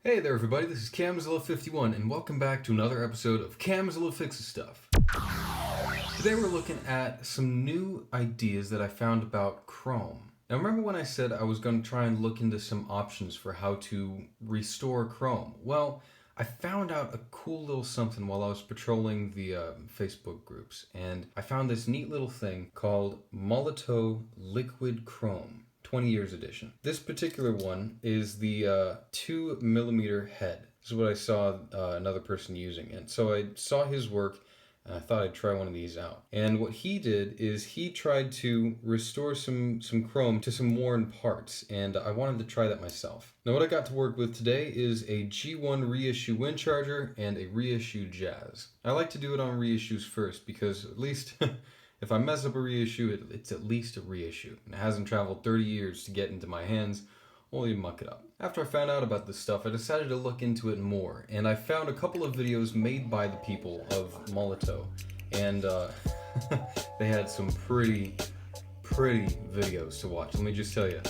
Hey there everybody, this is Camzilla51 and welcome back to another episode of Camzilla Fixes Stuff. Today we're looking at some new ideas that I found about Chrome. Now remember when I said I was going to try and look into some options for how to restore Chrome? Well, I found out a cool little something while I was patrolling the Facebook groups, and I found this neat little thing called Molotow Liquid Chrome. 20 years edition. This particular one is the 2mm head. This is what I saw another person using, and so I saw his work and I thought I'd try one of these out. And what he did is he tried to restore some chrome to some worn parts, and I wanted to try that myself. Now what I got to work with today is a G1 reissue wind charger and a reissue Jazz. I like to do it on reissues first because at least if I mess up a reissue, it's at least a reissue. And it hasn't traveled 30 years to get into my hands, only to muck it up. After I found out about this stuff, I decided to look into it more, and I found a couple of videos made by the people of Molotow, and they had some pretty videos to watch, let me just tell you.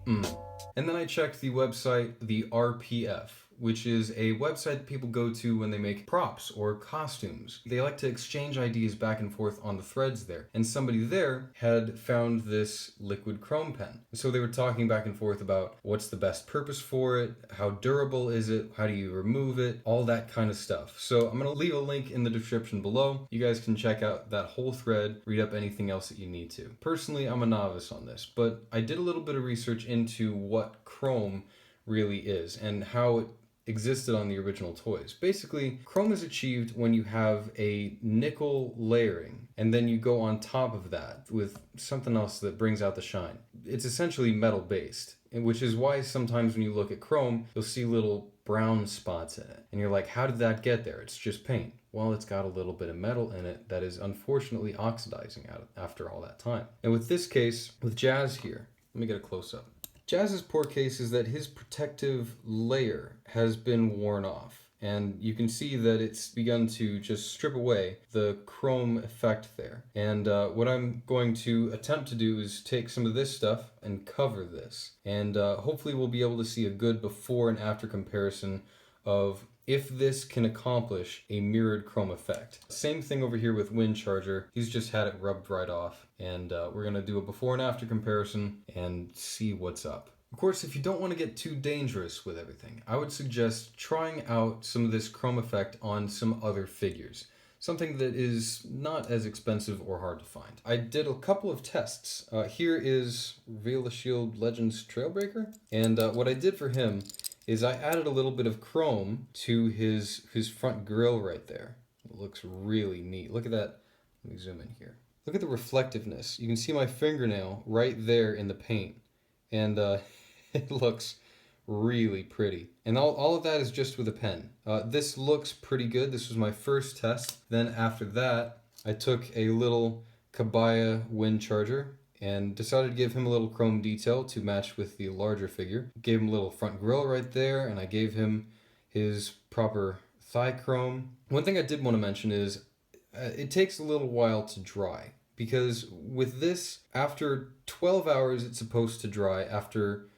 And then I checked the website, the RPF, which is a website that people go to when they make props or costumes. They like to exchange ideas back and forth on the threads there. And somebody there had found this liquid chrome pen. So they were talking back and forth about what's the best purpose for it, how durable is it, how do you remove it, all that kind of stuff. So I'm gonna leave a link in the description below. You guys can check out that whole thread, read up anything else that you need to. Personally, I'm a novice on this, but I did a little bit of research into what chrome really is and how it existed on the original toys. Basically, chrome is achieved when you have a nickel layering and then you go on top of that with something else that brings out the shine. It's essentially metal based, which is why sometimes when you look at chrome, you'll see little brown spots in it. And you're like, how did that get there? It's just paint. Well, it's got a little bit of metal in it that is unfortunately oxidizing out after all that time. And with this case, with Jazz here, let me get a close up. Jazz's poor case is that his protective layer has been worn off, and you can see that it's begun to just strip away the chrome effect there. And what I'm going to attempt to do is take some of this stuff and cover this, and hopefully we'll be able to see a good before and after comparison of if this can accomplish a mirrored chrome effect. Same thing over here with Wind Charger. He's just had it rubbed right off, and we're gonna do a before and after comparison and see what's up. Of course, if you don't want to get too dangerous with everything, I would suggest trying out some of this chrome effect on some other figures. Something that is not as expensive or hard to find. I did a couple of tests. Here is Reveal the Shield Legends Trailbreaker, and what I did for him is I added a little bit of chrome to his front grille right there. It looks really neat. Look at that. Let me zoom in here. Look at the reflectiveness. You can see my fingernail right there in the paint. And it looks really pretty. And all of that is just with a pen. This looks pretty good. This was my first test. Then after that, I took a little Camzilla wind charger and decided to give him a little chrome detail to match with the larger figure. Gave him a little front grille right there, and I gave him his proper thigh chrome. One thing I did want to mention is it takes a little while to dry, because with this, after 12 hours it's supposed to dry. After,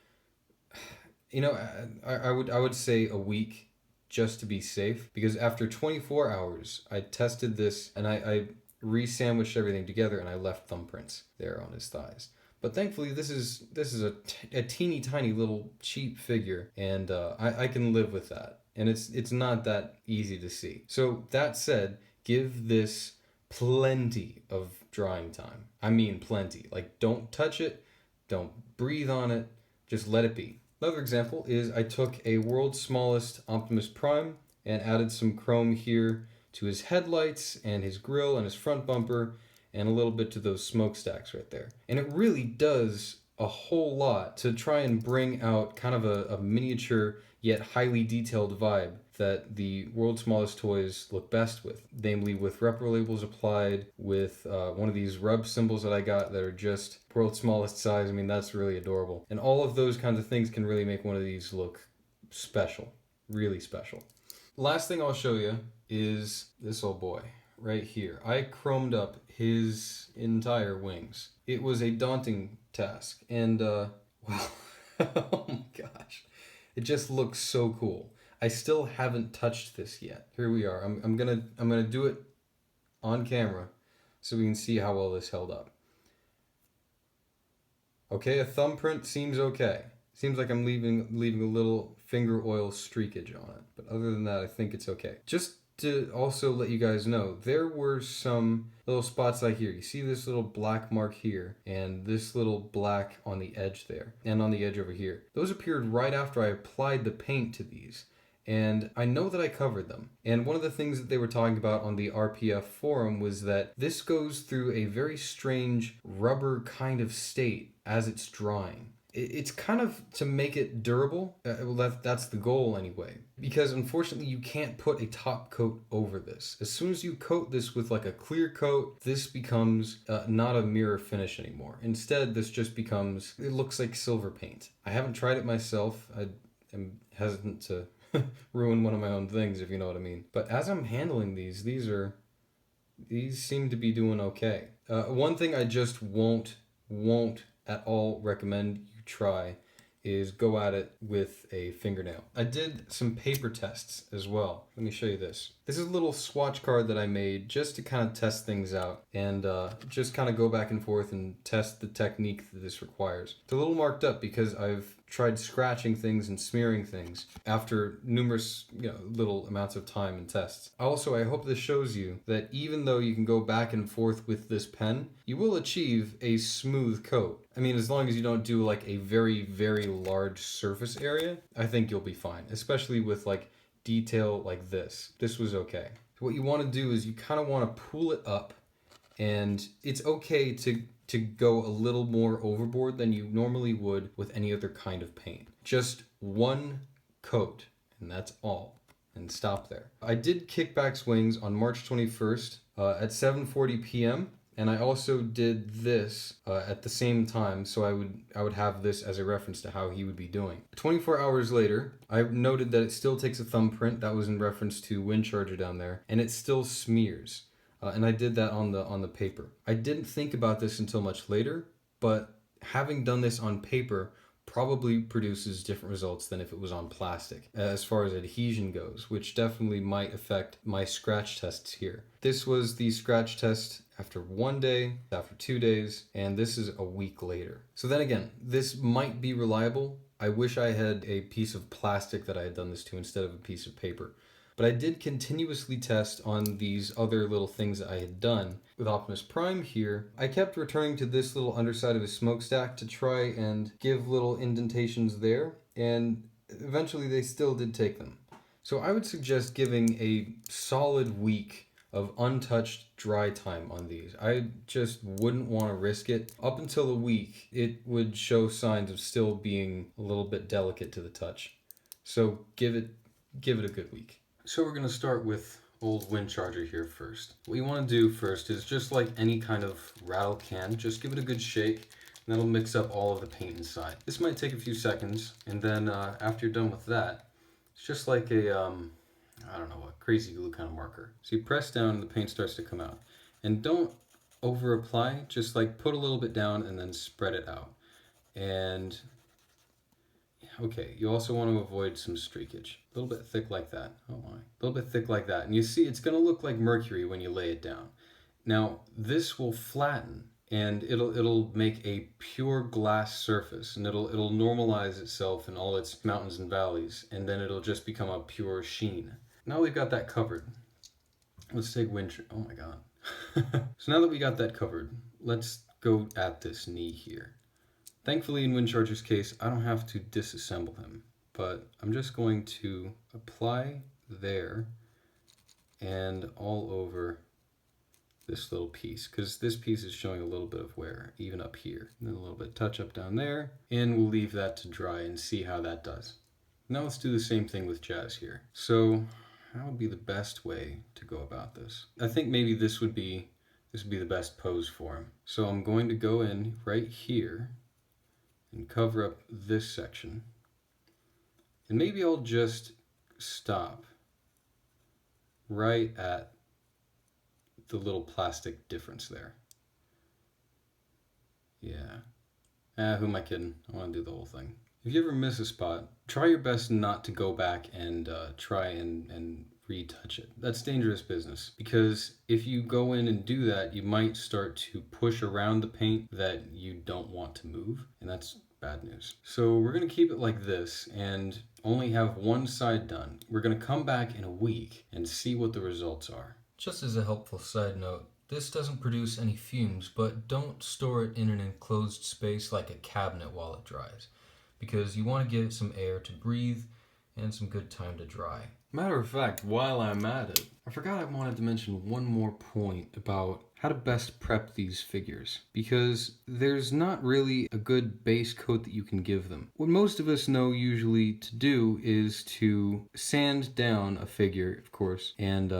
I would say a week just to be safe, because after 24 hours I tested this and I re-sandwiched everything together and I left thumbprints there on his thighs. But thankfully this is a teeny tiny little cheap figure, and I can live with that. And it's not that easy to see. So that said, give this plenty of drying time. I mean plenty. Like, don't touch it, don't breathe on it, just let it be. Another example is I took a World's Smallest Optimus Prime and added some chrome here to his headlights and his grille and his front bumper, and a little bit to those smokestacks right there. And it really does a whole lot to try and bring out kind of a miniature yet highly detailed vibe that the World's Smallest toys look best with. Namely with repro labels applied, with one of these rub symbols that I got that are just World's Smallest size. I mean, that's really adorable. And all of those kinds of things can really make one of these look special, really special. Last thing I'll show you is this old boy right here. I chromed up his entire wings. It was a daunting task, and well, oh my gosh, it just looks so cool. I still haven't touched this yet. Here we are. I'm gonna do it on camera so we can see how well this held up. Okay, a thumbprint seems okay. Seems like I'm leaving a little finger oil streakage on it, but other than that, I think it's okay. Just to also let you guys know, there were some little spots like here. You see this little black mark here, and this little black on the edge there, and on the edge over here. Those appeared right after I applied the paint to these. And I know that I covered them. And one of the things that they were talking about on the RPF forum was that this goes through a very strange rubber kind of state as it's drying. It's kind of to make it durable. Well, that's the goal anyway. Because unfortunately, you can't put a top coat over this. As soon as you coat this with like a clear coat, this becomes not a mirror finish anymore. Instead, this just becomes, it looks like silver paint. I haven't tried it myself. I am hesitant to ruin one of my own things, if you know what I mean. But as I'm handling these seem to be doing okay. One thing I just won't at all recommend you try is go at it with a fingernail. I did some paper tests as well. Let me show you this. This is a little swatch card that I made just to kind of test things out and just kind of go back and forth and test the technique that this requires. It's a little marked up because I've tried scratching things and smearing things after numerous, little amounts of time and tests. Also, I hope this shows you that even though you can go back and forth with this pen, you will achieve a smooth coat. I mean, as long as you don't do like a very, very large surface area, I think you'll be fine, especially with like detail like this. This was okay. So what you want to do is you kind of want to pull it up, and it's okay to go a little more overboard than you normally would with any other kind of paint. Just one coat, and that's all. And stop there. I did kickback swings on March 21st at 7:40 p.m. And I also did this at the same time, so I would have this as a reference to how he would be doing. 24 hours later, I noted that it still takes a thumbprint. That was in reference to Wind Charger down there, and it still smears. And I did that on the paper. I didn't think about this until much later, but having done this on paper probably produces different results than if it was on plastic as far as adhesion goes, which definitely might affect my scratch tests here. This was the scratch test after 1 day, after 2 days, and this is a week later. So then again, this might be reliable. I wish I had a piece of plastic that I had done this to instead of a piece of paper. But I did continuously test on these other little things that I had done. With Optimus Prime here, I kept returning to this little underside of his smokestack to try and give little indentations there, and eventually they still did take them. So I would suggest giving a solid week of untouched dry time on these. I just wouldn't want to risk it. Up until a week, it would show signs of still being a little bit delicate to the touch. So give it a good week. So we're going to start with old Wind Charger here first. What you want to do first is just like any kind of rattle can, just give it a good shake, and that'll mix up all of the paint inside. This might take a few seconds, and then after you're done with that, it's just like a, I don't know, a crazy glue kind of marker. So you press down and the paint starts to come out. And don't over apply, just like put a little bit down and then spread it out. And okay, you also want to avoid some streakage. A little bit thick like that. Oh my. A little bit thick like that. And you see, it's going to look like mercury when you lay it down. Now, this will flatten, and it'll make a pure glass surface, and it'll normalize itself in all its mountains and valleys, and then it'll just become a pure sheen. Now we've got that covered. Let's take oh my god. So now that we got that covered, let's go at this knee here. Thankfully, in Wind Charger's case, I don't have to disassemble him, but I'm just going to apply there and all over this little piece, because this piece is showing a little bit of wear, even up here. And then a little bit of touch up down there, and we'll leave that to dry and see how that does. Now let's do the same thing with Jazz here. So, how would be the best way to go about this? I think maybe this would be the best pose for him. So I'm going to go in right here and cover up this section. And maybe I'll just stop right at the little plastic difference there. Yeah. Who am I kidding? I want to do the whole thing. If you ever miss a spot, try your best not to go back and try and retouch it. That's dangerous business, because if you go in and do that, you might start to push around the paint that you don't want to move, and that's bad news. So we're going to keep it like this and only have one side done. We're going to come back in a week and see what the results are. Just as a helpful side note, this doesn't produce any fumes, but don't store it in an enclosed space like a cabinet while it dries, because you want to give it some air to breathe and some good time to dry. Matter of fact, while I'm at it, I forgot I wanted to mention one more point about how to best prep these figures, because there's not really a good base coat that you can give them. What most of us know usually to do is to sand down a figure, of course, and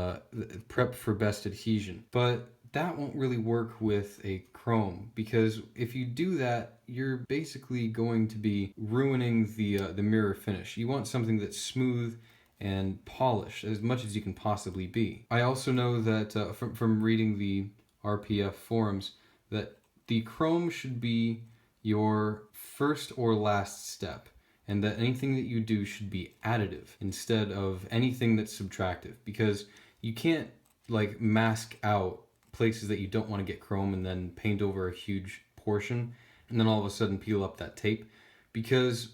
prep for best adhesion. But that won't really work with a chrome, because if you do that, you're basically going to be ruining the mirror finish. You want something that's smooth and polished as much as you can possibly be. I also know that from reading the RPF forums that the chrome should be your first or last step, and that anything that you do should be additive instead of anything that's subtractive, because you can't like mask out places that you don't want to get chrome and then paint over a huge portion and then all of a sudden peel up that tape, because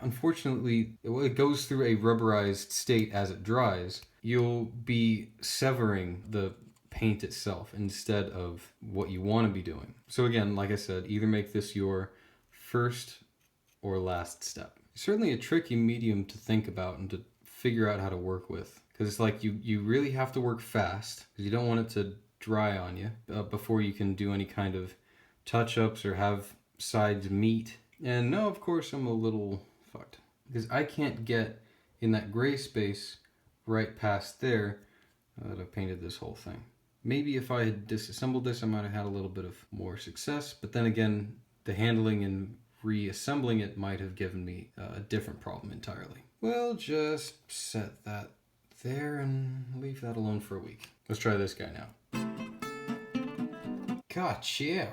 unfortunately it goes through a rubberized state as it dries. You'll be severing the paint itself instead of what you want to be doing. So again, like I said, either make this your first or last step. It's certainly a tricky medium to think about and to figure out how to work with, because it's like you really have to work fast because you don't want it to dry on you before you can do any kind of touch-ups or have sides meet. And now, of course, I'm a little fucked because I can't get in that gray space right past there that I painted this whole thing. Maybe if I had disassembled this, I might have had a little bit of more success, but then again, the handling and reassembling it might have given me a different problem entirely. We'll just set that there and leave that alone for a week. Let's try this guy now. God, chill.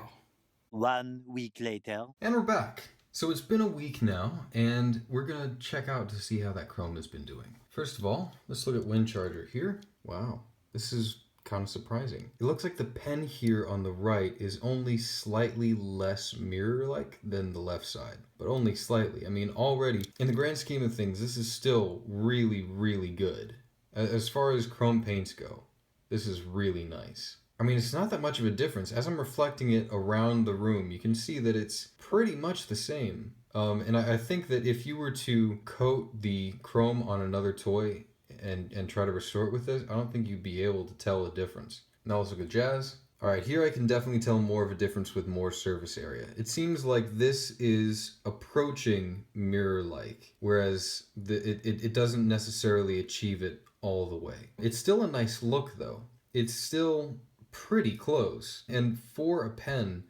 1 week later. And we're back. So it's been a week now, and we're gonna check out to see how that chrome has been doing. First of all, let's look at Wind Charger here. Wow, this is kind of surprising. It looks like the pen here on the right is only slightly less mirror-like than the left side, but only slightly. I mean, already, in the grand scheme of things, this is still really, really good. As far as chrome paints go, this is really nice. I mean, it's not that much of a difference. As I'm reflecting it around the room, you can see that it's pretty much the same. And I think that if you were to coat the chrome on another toy and try to restore it with this, I don't think you'd be able to tell the difference. Now let's look at Jazz. All right, here I can definitely tell more of a difference with more surface area. It seems like this is approaching mirror-like, whereas it doesn't necessarily achieve it all the way. It's still a nice look, though. It's still pretty close, and for a pen,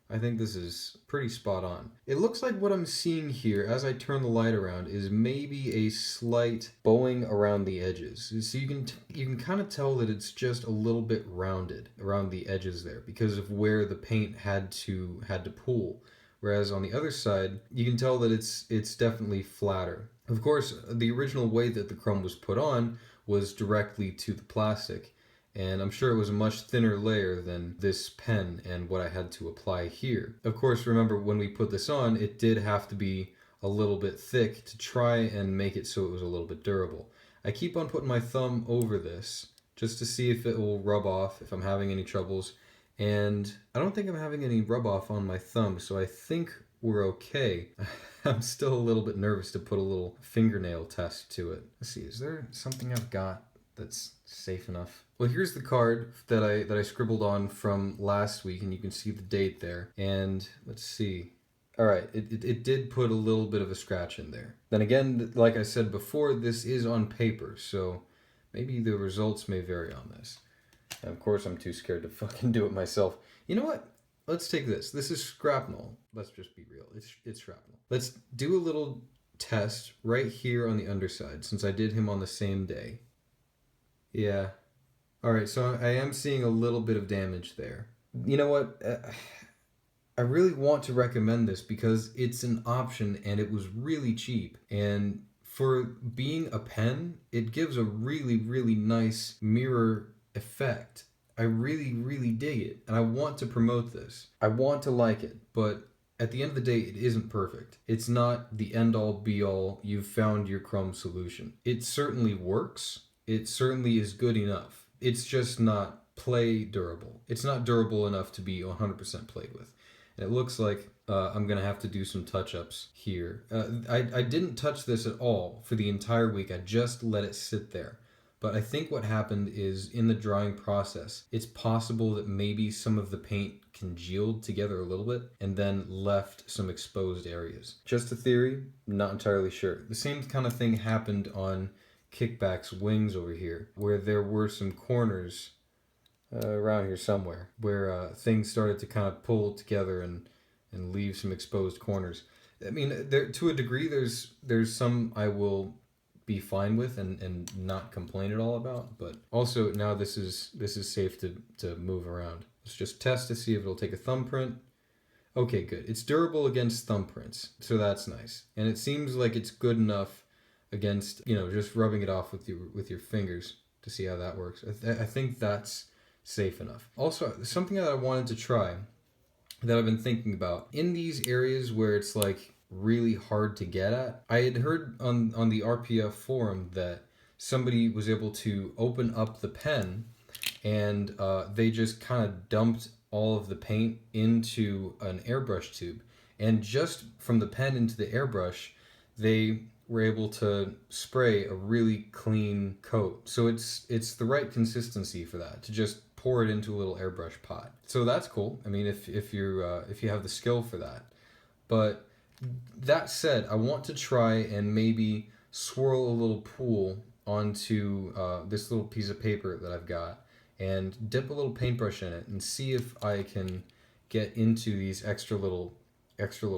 I think this is pretty spot on. It looks like what I'm seeing here as I turn the light around is maybe a slight bowing around the edges. So you can kind of tell that it's just a little bit rounded around the edges there because of where the paint had to pool. Whereas on the other side, you can tell that it's definitely flatter. Of course, the original way that the chrome was put on was directly to the plastic, and I'm sure it was a much thinner layer than this pen and what I had to apply here. Of course, remember when we put this on, it did have to be a little bit thick to try and make it so it was a little bit durable. I keep on putting my thumb over this just to see if it will rub off, if I'm having any troubles, and I don't think I'm having any rub off on my thumb, so I think we're okay. I'm still a little bit nervous to put a little fingernail test to it. Let's see, is there something I've got that's safe enough? Well, here's the card that I scribbled on from last week, and you can see the date there. And let's see. All right, it did put a little bit of a scratch in there. Then again, like I said before, this is on paper, so maybe the results may vary on this. And of course, I'm too scared to fucking do it myself. You know what? Let's take this. This is shrapnel. Let's just be real. It's shrapnel. Let's do a little test right here on the underside, since I did him on the same day. Yeah. All right, so I am seeing a little bit of damage there. You know what? I really want to recommend this because it's an option and it was really cheap. And for being a pen, it gives a really, really nice mirror effect. I really, really dig it, and I want to promote this. I want to like it, but at the end of the day, it isn't perfect. It's not the end-all, be-all, you've found your Chrome solution. It certainly works. It certainly is good enough. It's just not play durable. It's not durable enough to be 100% played with. And it looks like I'm going to have to do some touch-ups here. I didn't touch this at all for the entire week. I just let it sit there. But I think what happened is in the drying process, it's possible that maybe some of the paint congealed together a little bit and then left some exposed areas. Just a theory, not entirely sure. The same kind of thing happened on Kickback's wings over here, where there were some corners around here somewhere where things started to kind of pull together and leave some exposed corners. I mean, there to a degree, there's some I will be fine with and not complain at all about, but also now this is safe to move around. Let's just test to see if it'll take a thumbprint. Okay, good. It's durable against thumbprints, so that's nice. And it seems like it's good enough against, just rubbing it off with your fingers to see how that works. I think that's safe enough. Also, something that I wanted to try that I've been thinking about in these areas where it's like really hard to get at. I had heard on the RPF forum that somebody was able to open up the pen and they just kind of dumped all of the paint into an airbrush tube. And just from the pen into the airbrush, they were able to spray a really clean coat. So it's the right consistency for that, to just pour it into a little airbrush pot. So that's cool. I mean, if you have the skill for that. But that said, I want to try and maybe swirl a little pool onto this little piece of paper that I've got and dip a little paintbrush in it and see if I can get into these extra little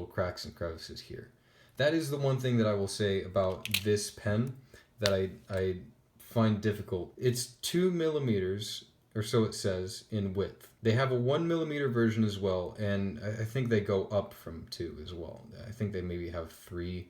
cracks and crevices here. That is the one thing that I will say about this pen that I find difficult. It's 2 millimeters, or so it says, in width. They have a 1 millimeter version as well, and I think they go up from 2 as well. I think they maybe have 3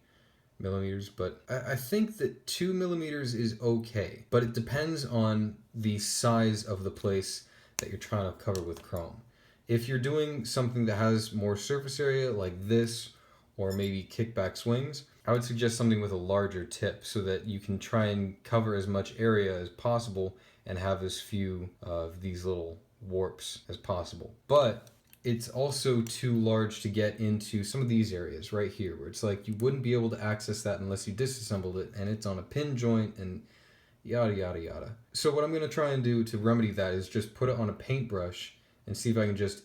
millimeters, but I think that 2 millimeters is okay, but it depends on the size of the place that you're trying to cover with chrome. If you're doing something that has more surface area like this, or maybe kickback swings, I would suggest something with a larger tip so that you can try and cover as much area as possible and have as few of these little warps as possible. But it's also too large to get into some of these areas right here where it's like you wouldn't be able to access that unless you disassembled it, and it's on a pin joint and yada yada yada. So what I'm going to try and do to remedy that is just put it on a paintbrush and see if I can just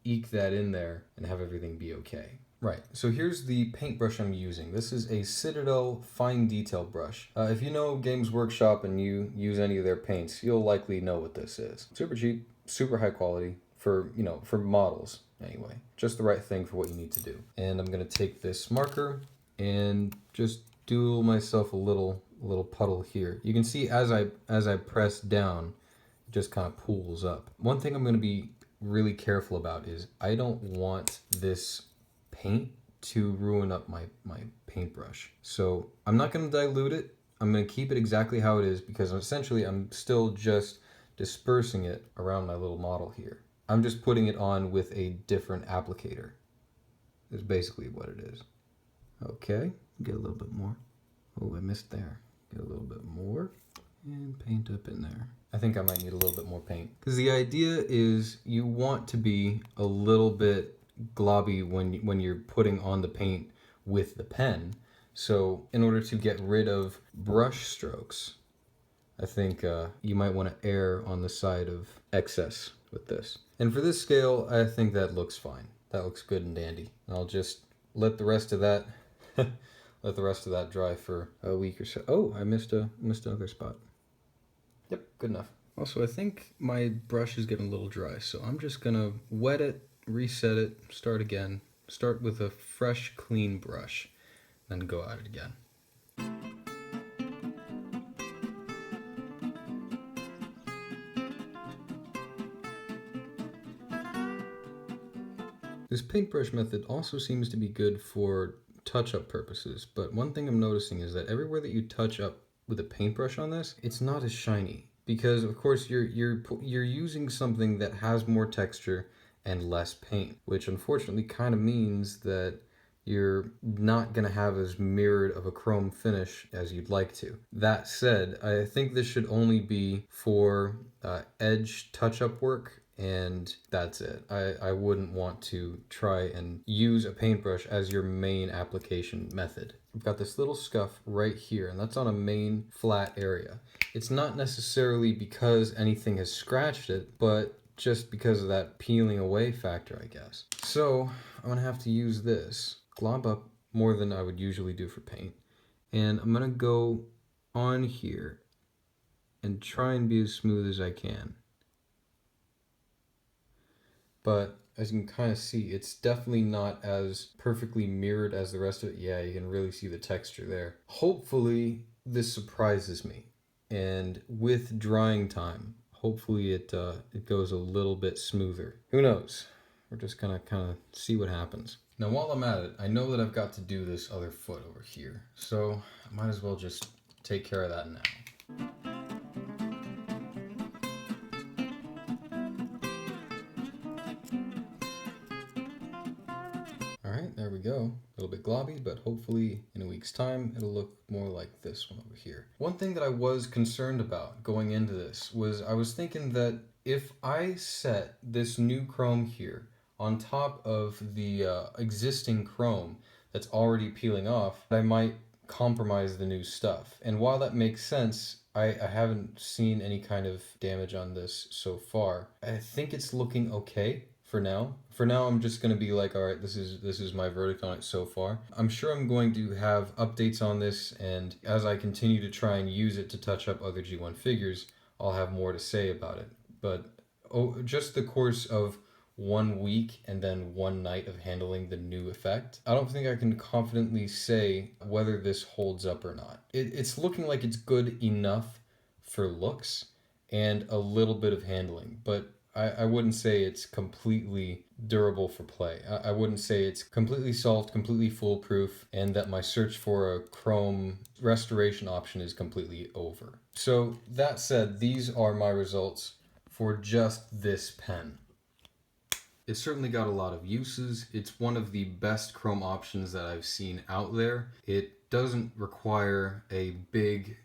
eke that in there and have everything be okay. Right, so here's the paintbrush I'm using. This is a Citadel fine detail brush. If you know Games Workshop and you use any of their paints, you'll likely know what this is. Super cheap, super high quality for models anyway. Just the right thing for what you need to do. And I'm gonna take this marker and just do myself a little puddle here. You can see as I press down, it just kind of pools up. One thing I'm gonna be really careful about is I don't want this paint to ruin up my paintbrush. So I'm not going to dilute it. I'm going to keep it exactly how it is because essentially I'm still just dispersing it around my little model here. I'm just putting it on with a different applicator. Is basically what it is. Okay, get a little bit more. Oh, I missed there. Get a little bit more and paint up in there. I think I might need a little bit more paint because the idea is you want to be a little bit globby when you're putting on the paint with the pen. So in order to get rid of brush strokes, I think you might want to err on the side of excess with this. And for this scale, I think that looks fine. That looks good and dandy. And I'll just let the rest of that dry for a week or so. Oh, I missed another spot. Yep, good enough. Also, I think my brush is getting a little dry, so I'm just gonna wet it, reset it, start again. Start with a fresh, clean brush, then go at it again. This paintbrush method also seems to be good for touch-up purposes, but one thing I'm noticing is that everywhere that you touch up with a paintbrush on this, it's not as shiny. Because of course you're using something that has more texture and less paint, which unfortunately kind of means that you're not going to have as mirrored of a chrome finish as you'd like to. That said, I think this should only be for edge touch-up work, and that's it. I wouldn't want to try and use a paintbrush as your main application method. I've got this little scuff right here, and that's on a main flat area. It's not necessarily because anything has scratched it, but just because of that peeling away factor, I guess. So I'm gonna have to use this, glob up more than I would usually do for paint, and I'm gonna go on here and try and be as smooth as I can. But as you can kind of see, it's definitely not as perfectly mirrored as the rest of it. Yeah, you can really see the texture there. Hopefully this surprises me, and with drying time, hopefully it goes a little bit smoother. Who knows? We're just gonna kind of see what happens. Now while I'm at it, I know that I've got to do this other foot over here, so I might as well just take care of that now. Alright, there we go. A little bit globby, but hopefully in a week's time it'll look more like this one over here. One thing that I was concerned about going into this was I was thinking that if I set this new chrome here on top of the existing chrome that's already peeling off, I might compromise the new stuff. And while that makes sense, I haven't seen any kind of damage on this so far. I think it's looking okay. For now, I'm just going to be like, all right, this is my verdict on it so far. I'm sure I'm going to have updates on this, and as I continue to try and use it to touch up other G1 figures, I'll have more to say about it. But just the course of 1 week and then 1 night of handling the new effect, I don't think I can confidently say whether this holds up or not. It's looking like it's good enough for looks and a little bit of handling, but I wouldn't say it's completely durable for play. I wouldn't say it's completely solved, completely foolproof, and that my search for a chrome restoration option is completely over. So that said, these are my results for just this pen. It's certainly got a lot of uses. It's one of the best chrome options that I've seen out there. It doesn't require a big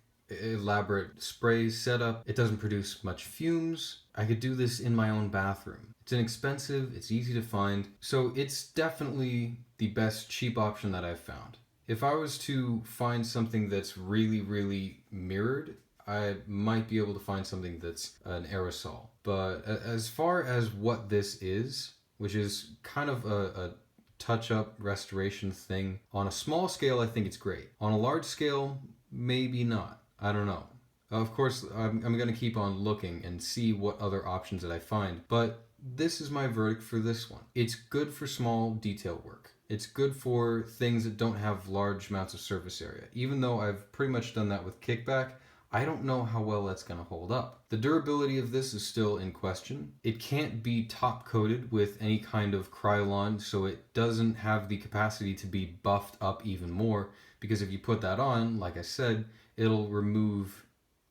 elaborate spray setup. It doesn't produce much fumes. I could do this in my own bathroom. It's inexpensive, it's easy to find, so it's definitely the best cheap option that I've found. If I was to find something that's really, really mirrored, I might be able to find something that's an aerosol. But as far as what this is, which is kind of a touch-up restoration thing, on a small scale I think it's great. On a large scale, maybe not. I don't know. Of course, I'm going to keep on looking and see what other options that I find, but this is my verdict for this one. It's good for small detail work. It's good for things that don't have large amounts of surface area. Even though I've pretty much done that with Kickback, I don't know how well that's going to hold up. The durability of this is still in question. It can't be top coated with any kind of Krylon, so it doesn't have the capacity to be buffed up even more, because if you put that on, like I said, it'll remove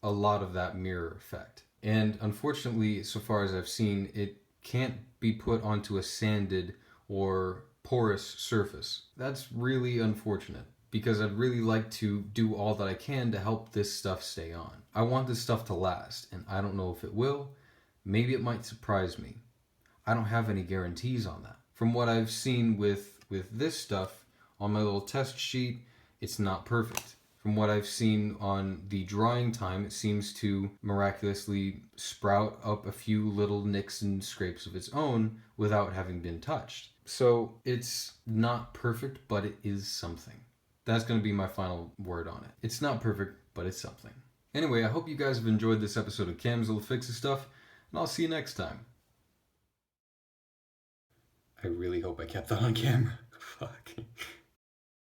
a lot of that mirror effect. And unfortunately, so far as I've seen, it can't be put onto a sanded or porous surface. That's really unfortunate, because I'd really like to do all that I can to help this stuff stay on. I want this stuff to last, and I don't know if it will. Maybe it might surprise me. I don't have any guarantees on that. From what I've seen with this stuff on my little test sheet, it's not perfect. From what I've seen on the drying time, it seems to miraculously sprout up a few little nicks and scrapes of its own without having been touched. So it's not perfect, but it is something. That's going to be my final word on it. It's not perfect, but it's something. Anyway, I hope you guys have enjoyed this episode of Camzilla Fixes Stuff, and I'll see you next time. I really hope I kept that on camera. Fuck.